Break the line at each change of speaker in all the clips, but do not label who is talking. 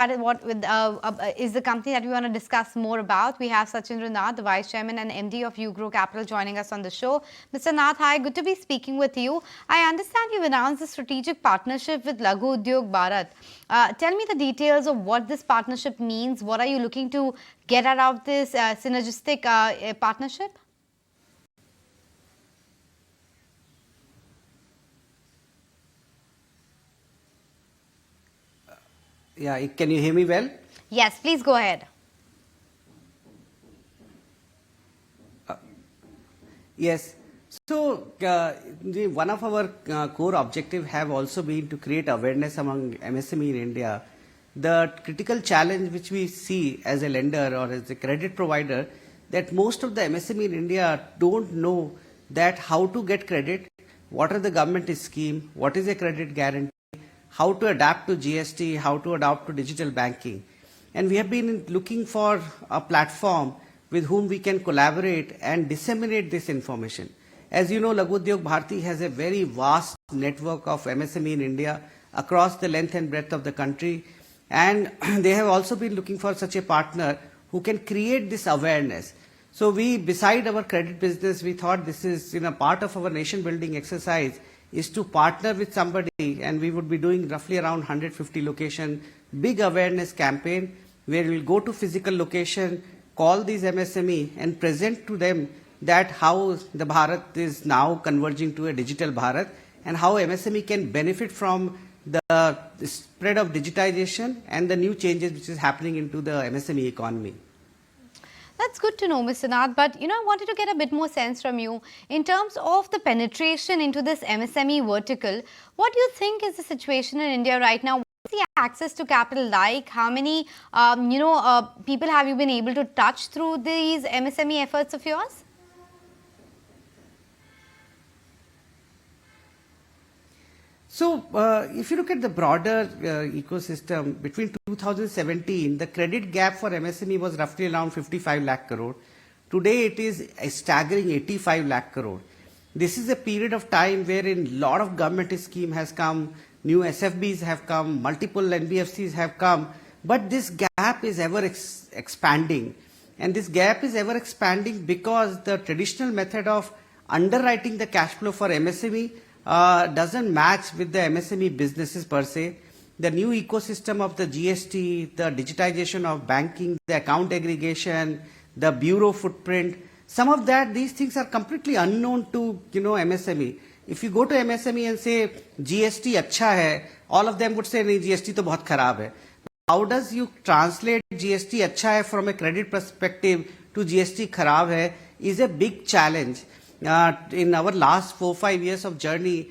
That is the company that we want to discuss more about. We have Shachindra Nath, the Vice Chairman and MD of UGRO Capital, joining us on the show. Mr. Nath, hi, good to be speaking with you. I understand you've announced a strategic partnership with Laguio Bharti. Tell me the details of what this partnership means. What are you looking to get out of this synergistic partnership?
Yeah, can you hear me well?
Yes, please go ahead.
Yes. So, one of our core objectives have also been to create awareness among MSME in India. The critical challenge which we see as a lender or as a credit provider, that most of the MSME in India don't know that how to get credit, what are the government scheme, what is a credit guarantee, how to adapt to GST, how to adapt to digital banking. And we have been looking for a platform with whom we can collaborate and disseminate this information. As you know, Laguio Bharti has a very vast network of MSME in India across the length and breadth of the country. And they have also been looking for such a partner who can create this awareness. So we, beside our credit business, we thought this is part of our nation building exercise is to partner with somebody, and we would be doing roughly around 150 location, big awareness campaign where we'll go to physical location, call these MSME and present to them that how the Bharat is now converging to a digital Bharat and how MSME can benefit from the spread of digitization and the new changes which is happening into the MSME economy.
That's good to know, Mr. Nath, but I wanted to get a bit more sense from you in terms of the penetration into this MSME vertical. What do you think is the situation in India right now? What's the access to capital like? How many people have you been able to touch through these MSME efforts of yours?
So, if you look at the broader ecosystem, between 2017, the credit gap for MSME was roughly around 55 lakh crore. Today, it is a staggering 85 lakh crore. This is a period of time wherein a lot of government scheme has come, new SFBs have come, multiple NBFCs have come, but this gap is ever expanding. And this gap is ever expanding because the traditional method of underwriting the cash flow for MSME doesn't match with the MSME businesses per se. The new ecosystem of the GST, the digitization of banking, the account aggregation, the bureau footprint, some of these things are completely unknown to MSME. If you go to MSME and say GST अच्छा है, all of them would say नहीं GST तो बहुत खराब है. How does you translate GST अच्छा है from a credit perspective to GST खराब है is a big challenge. In our last 4-5 years of journey,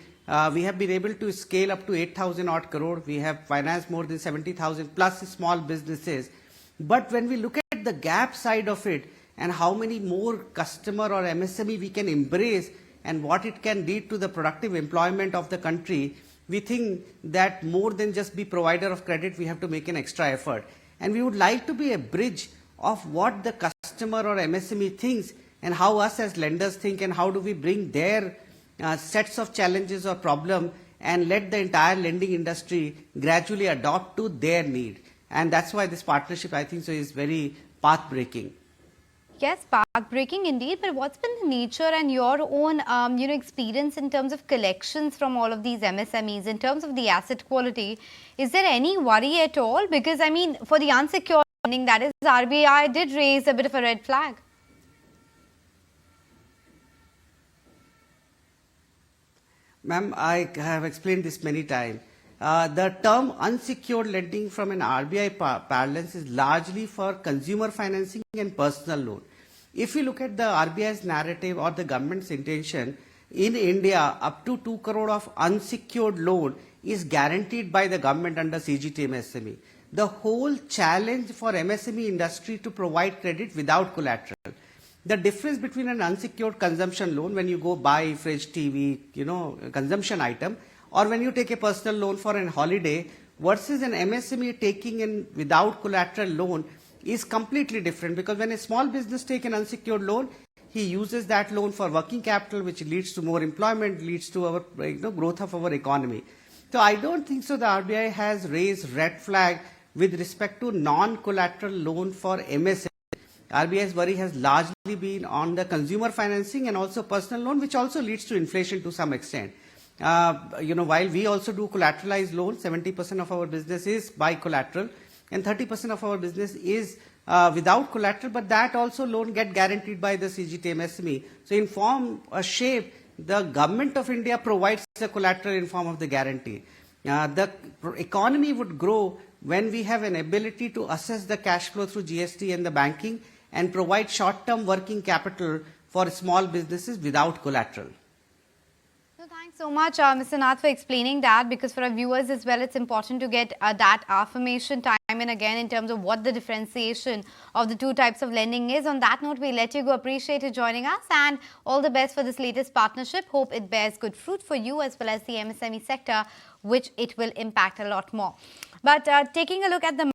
we have been able to scale up to 8,000 odd crore. We have financed more than 70,000 plus small businesses. But when we look at the gap side of it and how many more customer or MSME we can embrace and what it can lead to the productive employment of the country, we think that more than just be provider of credit, we have to make an extra effort. And we would like to be a bridge of what the customer or MSME thinks and how us as lenders think and how do we bring their sets of challenges or problem and let the entire lending industry gradually adopt to their need. And that's why this partnership, I think, is very path-breaking.
Yes, path-breaking indeed. But what's been the nature and your own, experience in terms of collections from all of these MSMEs, in terms of the asset quality? Is there any worry at all? Because, I mean, for the unsecured lending, that is, RBI did raise a bit of a red flag.
Ma'am, I have explained this many times. The term unsecured lending from an RBI parlance is largely for consumer financing and personal loan. If you look at the RBI's narrative or the government's intention, in India, up to 2 crore of unsecured loan is guaranteed by the government under CGT MSME. The whole challenge for MSME industry to provide credit without collateral. The difference between an unsecured consumption loan when you go buy fridge, TV, consumption item, or when you take a personal loan for a holiday versus an MSME taking in without collateral loan is completely different, because when a small business take an unsecured loan, he uses that loan for working capital, which leads to more employment, leads to our growth of our economy. So I don't think so the RBI has raised red flag with respect to non-collateral loan for MSME. RBI's worry has largely been on the consumer financing and also personal loan, which also leads to inflation to some extent. While we also do collateralized loans, 70% of our business is by collateral and 30% of our business is without collateral, but that also loan get guaranteed by the CGT MSME. So in form or shape, the government of India provides the collateral in form of the guarantee. The economy would grow when we have an ability to assess the cash flow through GST and the banking and provide short-term working capital for small businesses without collateral.
So thanks so much, Mr. Nath, for explaining that, because for our viewers as well, it's important to get that affirmation time and again in terms of what the differentiation of the two types of lending is. On that note, we let you go. Appreciate you joining us and all the best for this latest partnership. Hope it bears good fruit for you as well as the MSME sector, which it will impact a lot more. But taking a look at the